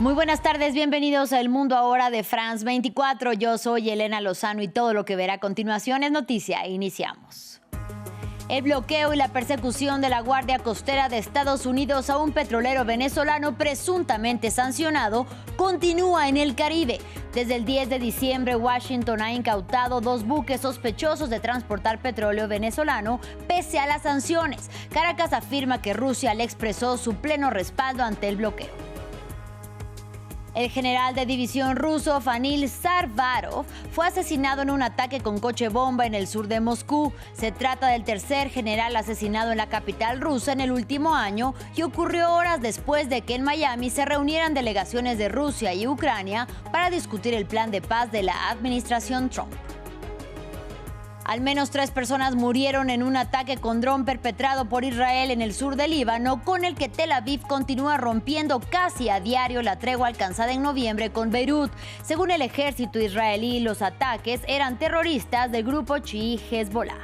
Muy buenas tardes, bienvenidos a El Mundo Ahora de France 24. Yo soy Elena Lozano y todo lo que verá a continuación es noticia. Iniciamos. El bloqueo y la persecución de la Guardia Costera de Estados Unidos a un petrolero venezolano presuntamente sancionado continúa en el Caribe. Desde el 10 de diciembre, Washington ha incautado 2 buques sospechosos de transportar petróleo venezolano pese a las sanciones. Caracas afirma que Rusia le expresó su pleno respaldo ante el bloqueo. El general de división ruso Vanil Zarvarov fue asesinado en un ataque con coche bomba en el sur de Moscú. Se trata del tercer general asesinado en la capital rusa en el último año y ocurrió horas después de que en Miami se reunieran delegaciones de Rusia y Ucrania para discutir el plan de paz de la administración Trump. Al menos 3 personas murieron en un ataque con dron perpetrado por Israel en el sur del Líbano, con el que Tel Aviv continúa rompiendo casi a diario la tregua alcanzada en noviembre con Beirut. Según el ejército israelí, los ataques eran terroristas del grupo chií Hezbollah.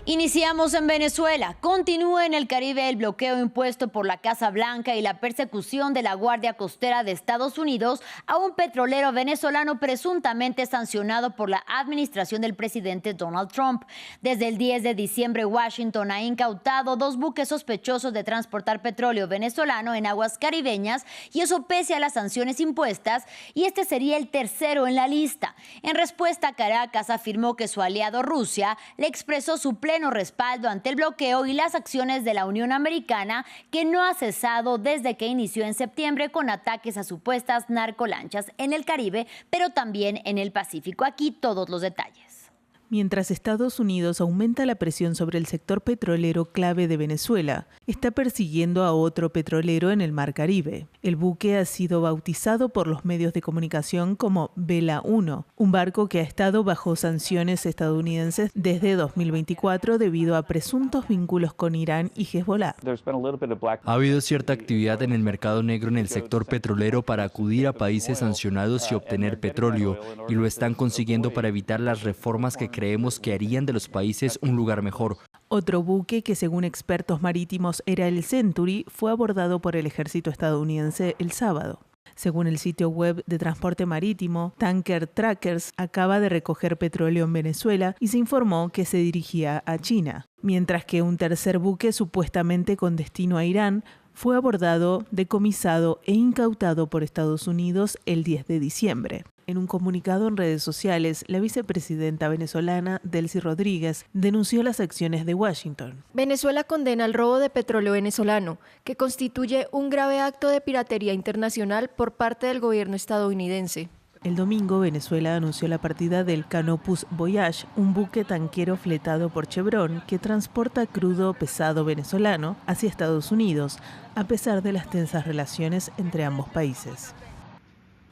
Iniciamos en Venezuela. Continúa en el Caribe el bloqueo impuesto por la Casa Blanca y la persecución de la Guardia Costera de Estados Unidos a un petrolero venezolano presuntamente sancionado por la administración del presidente Donald Trump. Desde el 10 de diciembre, Washington ha incautado 2 buques sospechosos de transportar petróleo venezolano en aguas caribeñas, y eso pese a las sanciones impuestas, y este sería el tercero en la lista. En respuesta, Caracas afirmó que su aliado Rusia le expresó su pleno respaldo ante el bloqueo y las acciones de la Unión Americana, que no ha cesado desde que inició en septiembre con ataques a supuestas narcolanchas en el Caribe, pero también en el Pacífico. Aquí todos los detalles. Mientras Estados Unidos aumenta la presión sobre el sector petrolero clave de Venezuela, está persiguiendo a otro petrolero en el Mar Caribe. El buque ha sido bautizado por los medios de comunicación como Vela 1, un barco que ha estado bajo sanciones estadounidenses desde 2024 debido a presuntos vínculos con Irán y Hezbollah. Ha habido cierta actividad en el mercado negro en el sector petrolero para acudir a países sancionados y obtener petróleo, y lo están consiguiendo para evitar las reformas que creemos que harían de los países un lugar mejor. Otro buque, que según expertos marítimos era el Century, fue abordado por el ejército estadounidense el sábado. Según el sitio web de transporte marítimo, Tanker Trackers acaba de recoger petróleo en Venezuela y se informó que se dirigía a China, mientras que un tercer buque supuestamente con destino a Irán fue abordado, decomisado e incautado por Estados Unidos el 10 de diciembre. En un comunicado en redes sociales, la vicepresidenta venezolana, Delcy Rodríguez, denunció las acciones de Washington. Venezuela condena el robo de petróleo venezolano, que constituye un grave acto de piratería internacional por parte del gobierno estadounidense. El domingo, Venezuela anunció la partida del Canopus Voyage, un buque tanquero fletado por Chevron que transporta crudo pesado venezolano hacia Estados Unidos, a pesar de las tensas relaciones entre ambos países.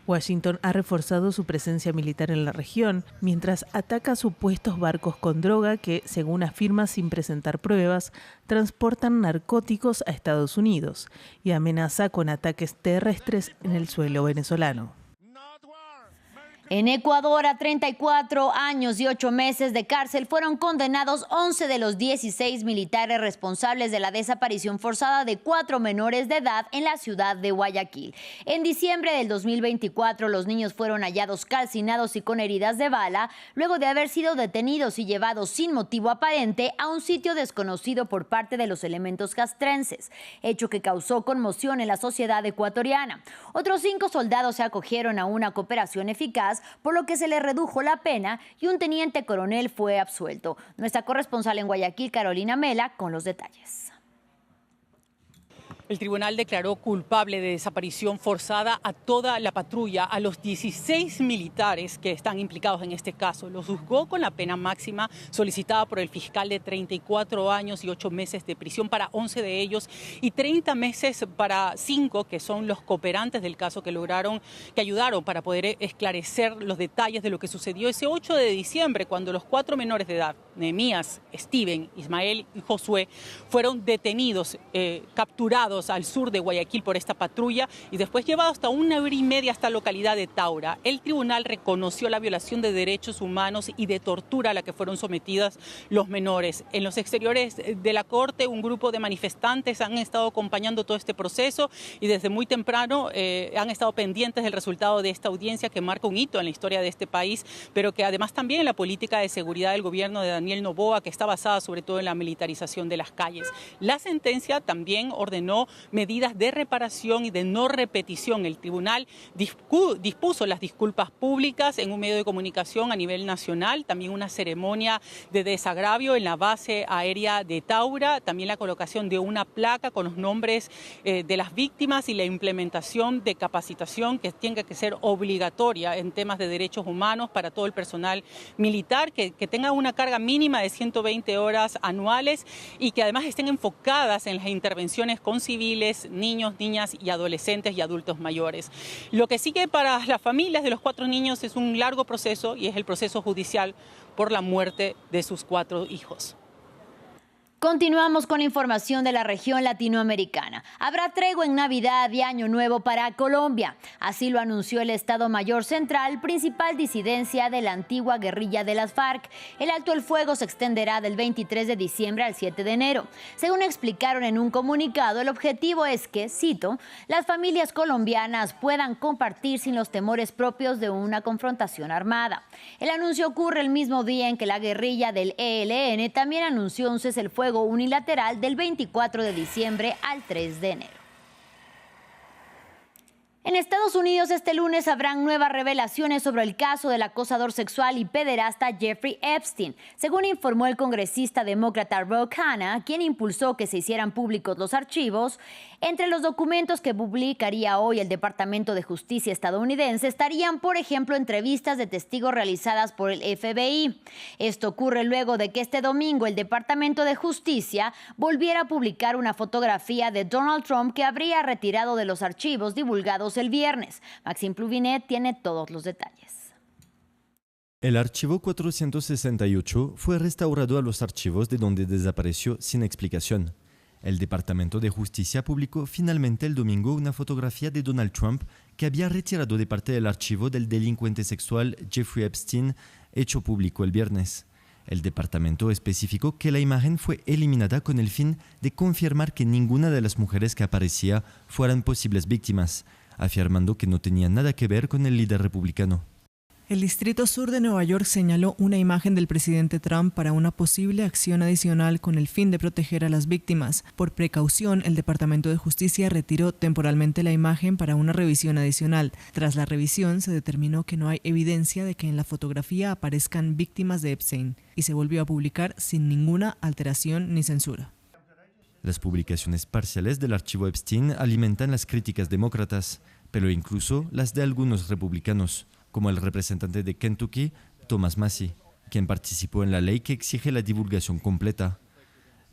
Washington ha reforzado su presencia militar en la región, mientras ataca supuestos barcos con droga que, según afirma sin presentar pruebas, transportan narcóticos a Estados Unidos, y amenaza con ataques terrestres en el suelo venezolano. En Ecuador, a 34 años y 8 meses de cárcel fueron condenados 11 de los 16 militares responsables de la desaparición forzada de 4 menores de edad en la ciudad de Guayaquil. En diciembre del 2024, los niños fueron hallados calcinados y con heridas de bala, luego de haber sido detenidos y llevados sin motivo aparente a un sitio desconocido por parte de los elementos castrenses, hecho que causó conmoción en la sociedad ecuatoriana. Otros 5 soldados se acogieron a una cooperación eficaz, por lo que se le redujo la pena y un teniente coronel fue absuelto. Nuestra corresponsal en Guayaquil, Carolina Mela, con los detalles. El tribunal declaró culpable de desaparición forzada a toda la patrulla, a los 16 militares que están implicados en este caso. Los juzgó con la pena máxima solicitada por el fiscal de 34 años y 8 meses de prisión para 11 de ellos y 30 meses para 5, que son los cooperantes del caso que ayudaron para poder esclarecer los detalles de lo que sucedió ese 8 de diciembre, cuando los 4 menores de edad, Nehemías, Steven, Ismael y Josué, fueron detenidos, capturados llevados al sur de Guayaquil por esta patrulla y después llevados hasta 1 hora y media hasta la localidad de Taura. El tribunal reconoció la violación de derechos humanos y de tortura a la que fueron sometidas los menores. En los exteriores de la corte, un grupo de manifestantes han estado acompañando todo este proceso y desde muy temprano han estado pendientes del resultado de esta audiencia que marca un hito en la historia de este país, pero que además también en la política de seguridad del gobierno de Daniel Noboa, que está basada sobre todo en la militarización de las calles. La sentencia también ordenó medidas de reparación y de no repetición. El tribunal dispuso las disculpas públicas en un medio de comunicación a nivel nacional, también una ceremonia de desagravio en la base aérea de Taura, también la colocación de una placa con los nombres de las víctimas y la implementación de capacitación que tenga que ser obligatoria en temas de derechos humanos para todo el personal militar, que tenga una carga mínima de 120 horas anuales y que además estén enfocadas en las intervenciones con civiles, niños, niñas y adolescentes y adultos mayores. Lo que sigue para las familias de los 4 niños es un largo proceso y es el proceso judicial por la muerte de sus 4 hijos. Continuamos con información de la región latinoamericana. Habrá tregua en Navidad y Año Nuevo para Colombia. Así lo anunció el Estado Mayor Central, principal disidencia de la antigua guerrilla de las FARC. El alto el fuego se extenderá del 23 de diciembre al 7 de enero. Según explicaron en un comunicado, el objetivo es que, cito, las familias colombianas puedan compartir sin los temores propios de una confrontación armada. El anuncio ocurre el mismo día en que la guerrilla del ELN también anunció un cese el fuego unilateral del 24 de diciembre al 3 de enero. En Estados Unidos este lunes habrán nuevas revelaciones sobre el caso del acosador sexual y pederasta Jeffrey Epstein, según informó el congresista demócrata Ro Khanna, quien impulsó que se hicieran públicos los archivos. Entre los documentos que publicaría hoy el Departamento de Justicia estadounidense estarían, por ejemplo, entrevistas de testigos realizadas por el FBI. Esto ocurre luego de que este domingo el Departamento de Justicia volviera a publicar una fotografía de Donald Trump que habría retirado de los archivos divulgados el viernes. Maxime Pluvinet tiene todos los detalles. El archivo 468 fue restaurado a los archivos de donde desapareció sin explicación. El Departamento de Justicia publicó finalmente el domingo una fotografía de Donald Trump que había retirado de parte del archivo del delincuente sexual Jeffrey Epstein, hecho público el viernes. El departamento especificó que la imagen fue eliminada con el fin de confirmar que ninguna de las mujeres que aparecía fueran posibles víctimas, afirmando que no tenía nada que ver con el líder republicano. El Distrito Sur de Nueva York señaló una imagen del presidente Trump para una posible acción adicional con el fin de proteger a las víctimas. Por precaución, el Departamento de Justicia retiró temporalmente la imagen para una revisión adicional. Tras la revisión, se determinó que no hay evidencia de que en la fotografía aparezcan víctimas de Epstein y se volvió a publicar sin ninguna alteración ni censura. Las publicaciones parciales del archivo Epstein alimentan las críticas demócratas, pero incluso las de algunos republicanos, como el representante de Kentucky, Thomas Massie, quien participó en la ley que exige la divulgación completa.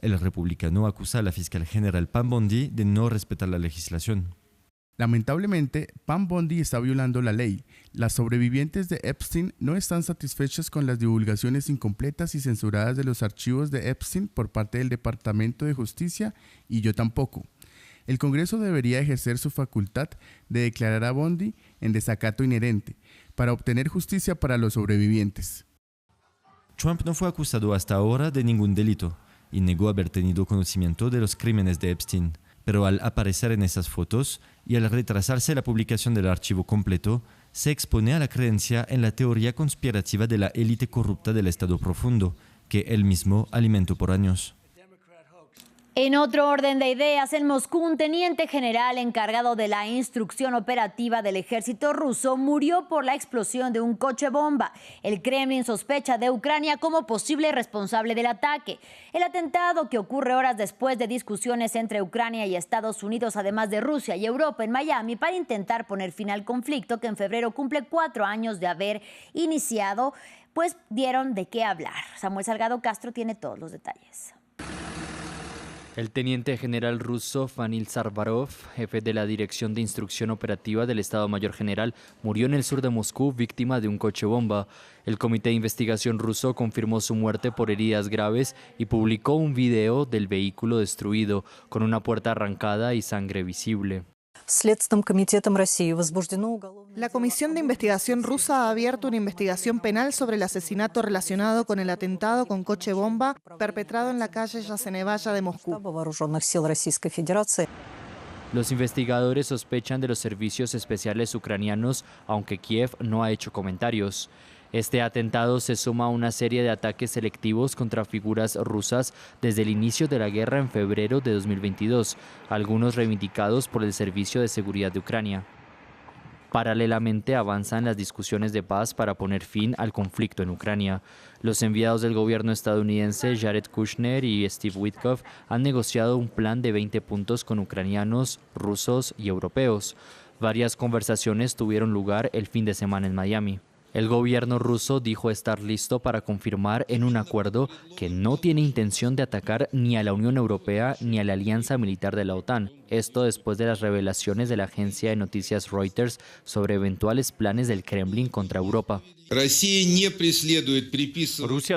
El republicano acusa a la fiscal general Pam Bondi de no respetar la legislación. Lamentablemente, Pam Bondi está violando la ley. Las sobrevivientes de Epstein no están satisfechas con las divulgaciones incompletas y censuradas de los archivos de Epstein por parte del Departamento de Justicia, y yo tampoco. El Congreso debería ejercer su facultad de declarar a Bondi en desacato inherente para obtener justicia para los sobrevivientes. Trump no fue acusado hasta ahora de ningún delito y negó haber tenido conocimiento de los crímenes de Epstein, pero al aparecer en esas fotos y al retrasarse la publicación del archivo completo, se expone a la creencia en la teoría conspirativa de la élite corrupta del Estado Profundo, que él mismo alimentó por años. En otro orden de ideas, en Moscú, un teniente general encargado de la instrucción operativa del ejército ruso murió por la explosión de un coche bomba. El Kremlin sospecha de Ucrania como posible responsable del ataque. El atentado, que ocurre horas después de discusiones entre Ucrania y Estados Unidos, además de Rusia y Europa en Miami, para intentar poner fin al conflicto que en febrero cumple 4 años de haber iniciado, pues dieron de qué hablar. Samuel Salgado Castro tiene todos los detalles. El teniente general ruso Vanil Sarvarov, jefe de la Dirección de Instrucción Operativa del Estado Mayor General, murió en el sur de Moscú víctima de un coche bomba. El Comité de Investigación ruso confirmó su muerte por heridas graves y publicó un video del vehículo destruido, con una puerta arrancada y sangre visible. La Comisión de Investigación rusa ha abierto una investigación penal sobre el asesinato relacionado con el atentado con coche bomba perpetrado en la calle Yasenevaya de Moscú. Los investigadores sospechan de los servicios especiales ucranianos, aunque Kiev no ha hecho comentarios. Este atentado se suma a una serie de ataques selectivos contra figuras rusas desde el inicio de la guerra en febrero de 2022, algunos reivindicados por el Servicio de Seguridad de Ucrania. Paralelamente avanzan las discusiones de paz para poner fin al conflicto en Ucrania. Los enviados del gobierno estadounidense Jared Kushner y Steve Witkoff han negociado un plan de 20 puntos con ucranianos, rusos y europeos. Varias conversaciones tuvieron lugar el fin de semana en Miami. El gobierno ruso dijo estar listo para confirmar en un acuerdo que no tiene intención de atacar ni a la Unión Europea ni a la alianza militar de la OTAN. Esto después de las revelaciones de la agencia de noticias Reuters sobre eventuales planes del Kremlin contra Europa. Rusia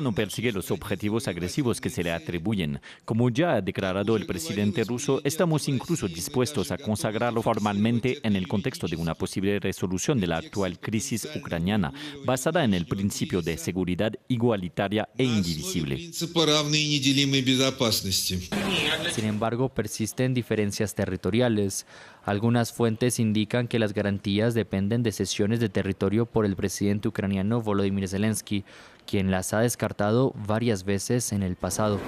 no persigue los objetivos agresivos que se le atribuyen. Como ya ha declarado el presidente ruso, estamos incluso dispuestos a consagrarlo formalmente en el contexto de una posible resolución de la actual crisis ucraniana, basada en el principio de seguridad igualitaria e indivisible. Sin embargo, persisten diferencias territoriales. Algunas fuentes indican que las garantías dependen de cesiones de territorio por el presidente ucraniano Volodymyr Zelensky, quien las ha descartado varias veces en el pasado.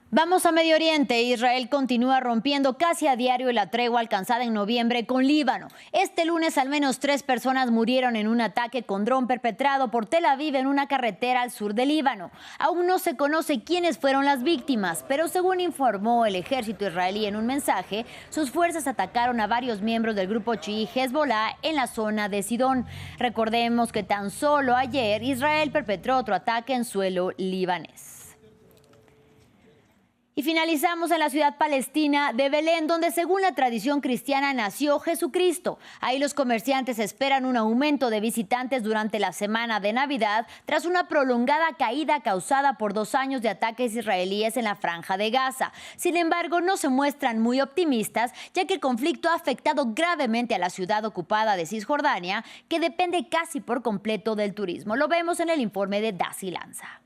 Vamos a Medio Oriente. Israel continúa rompiendo casi a diario la tregua alcanzada en noviembre con Líbano. Este lunes al menos 3 personas murieron en un ataque con dron perpetrado por Tel Aviv en una carretera al sur de Líbano. Aún no se conoce quiénes fueron las víctimas, pero según informó el ejército israelí en un mensaje, sus fuerzas atacaron a varios miembros del grupo chií Hezbollah en la zona de Sidón. Recordemos que tan solo ayer Israel perpetró otro ataque en suelo libanés. Y finalizamos en la ciudad palestina de Belén, donde según la tradición cristiana nació Jesucristo. Ahí los comerciantes esperan un aumento de visitantes durante la semana de Navidad, tras una prolongada caída causada por 2 años de ataques israelíes en la Franja de Gaza. Sin embargo, no se muestran muy optimistas, ya que el conflicto ha afectado gravemente a la ciudad ocupada de Cisjordania, que depende casi por completo del turismo. Lo vemos en el informe de Daci Lanza.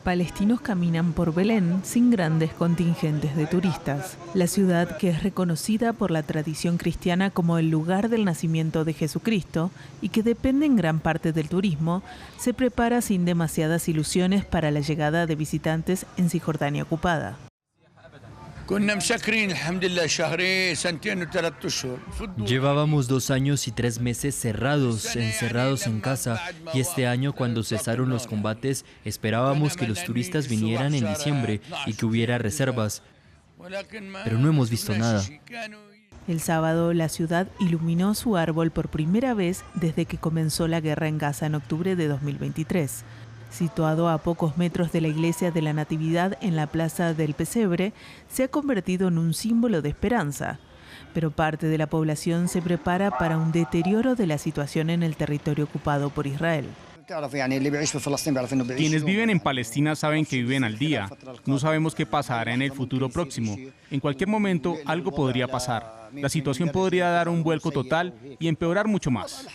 Palestinos caminan por Belén sin grandes contingentes de turistas. La ciudad, que es reconocida por la tradición cristiana como el lugar del nacimiento de Jesucristo y que depende en gran parte del turismo, se prepara sin demasiadas ilusiones para la llegada de visitantes en Cisjordania ocupada. Llevábamos 2 años y 3 meses encerrados en casa, y este año, cuando cesaron los combates, esperábamos que los turistas vinieran en diciembre y que hubiera reservas, pero no hemos visto nada. El sábado, la ciudad iluminó su árbol por primera vez desde que comenzó la guerra en Gaza en octubre de 2023. Situado a pocos metros de la iglesia de la Natividad en la Plaza del Pesebre, se ha convertido en un símbolo de esperanza. Pero parte de la población se prepara para un deterioro de la situación en el territorio ocupado por Israel. Quienes viven en Palestina saben que viven al día. No sabemos qué pasará en el futuro próximo. En cualquier momento algo podría pasar. La situación podría dar un vuelco total y empeorar mucho más.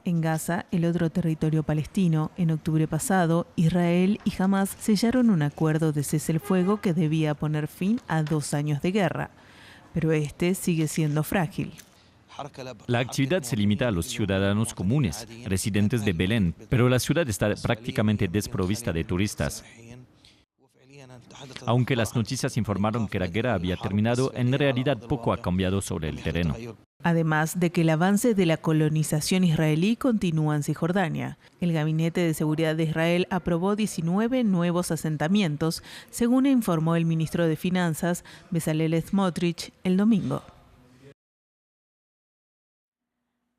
En Gaza, el otro territorio palestino, en octubre pasado, Israel y Hamás sellaron un acuerdo de cese el fuego que debía poner fin a 2 años de guerra. Pero este sigue siendo frágil. La actividad se limita a los ciudadanos comunes, residentes de Belén, pero la ciudad está prácticamente desprovista de turistas. Aunque las noticias informaron que la guerra había terminado, en realidad poco ha cambiado sobre el terreno. Además de que el avance de la colonización israelí continúa en Cisjordania. El Gabinete de Seguridad de Israel aprobó 19 nuevos asentamientos, según informó el ministro de Finanzas, Bezalel Smotrich, el domingo.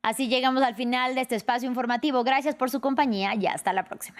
Así llegamos al final de este espacio informativo. Gracias por su compañía y hasta la próxima.